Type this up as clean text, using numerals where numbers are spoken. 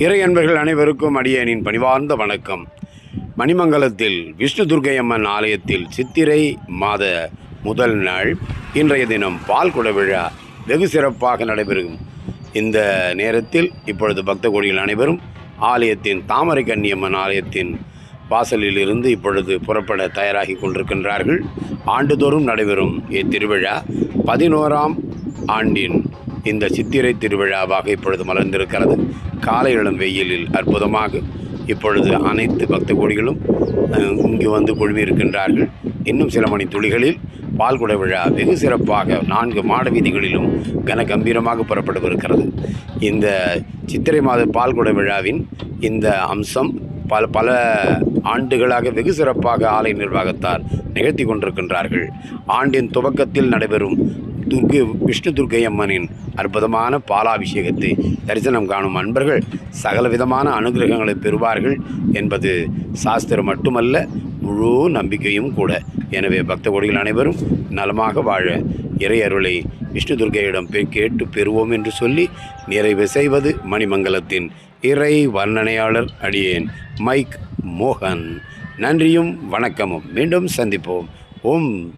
இறை அன்பர்கள் அனைவருக்கும் அடியேனின் பணிவார்ந்த வணக்கம். மணிமங்கலத்தில் விஷ்ணு துர்க்கை அம்மன் ஆலயத்தில் சித்திரை மாத முதல் நாள் இன்றைய தினம் பால்குட விழா வெகு சிறப்பாக நடைபெறும். இந்த நேரத்தில் இப்பொழுது பக்த கோடிகள் அனைவரும் ஆலயத்தின் தாமரை கன்னியம்மன் ஆலயத்தின் வாசலில் இருந்து இப்பொழுது புறப்பட தயாராகி கொண்டிருக்கின்றார்கள். ஆண்டுதோறும் நடைபெறும் இத்திருவிழா 11ஆம் ஆண்டின் இந்த சித்திரை திருவிழாவாக இப்பொழுது மலர்ந்திருக்கிறது. காலை இளம் வெயிலில் அற்புதமாக இப்பொழுது அனைத்து பக்த கோடிகளும் இங்கு வந்து குழுமியிருக்கின்றார்கள். இன்னும் சில மணி துளிகளில் பால்குட விழா வெகு சிறப்பாக 4 மாட வீதிகளிலும் கம்பீரமாக புறப்படவிருக்கிறது. இந்த சித்திரை மாத பால்குட விழாவின் இந்த அம்சம் பல ஆண்டுகளாக வெகு சிறப்பாக ஆலய நிர்வாகத்தார் நிகழ்த்தி கொண்டிருக்கின்றார்கள். ஆண்டின் துவக்கத்தில் நடைபெறும் விஷ்ணு துர்க்கை அம்மனின் அற்புதமான பாலாபிஷேகத்தை தரிசனம் காணும் அன்பர்கள் சகலவிதமான அனுகிரகங்களை பெறுவார்கள் என்பது சாஸ்திரம் மட்டுமல்ல, முழு நம்பிக்கையும் கூட. எனவே பக்த கோடிகள் அனைவரும் நலமாக வாழ இறை அருளை விஷ்ணு துர்க்கையிடம் கேட்டு பெறுவோம் என்று சொல்லி நிறைவு செய்வது மணிமங்கலத்தின் இறை வர்ணனையாளர் அடியேன் மைக் மோகன். நன்றியும் வணக்கமும். மீண்டும் சந்திப்போம். ஓம்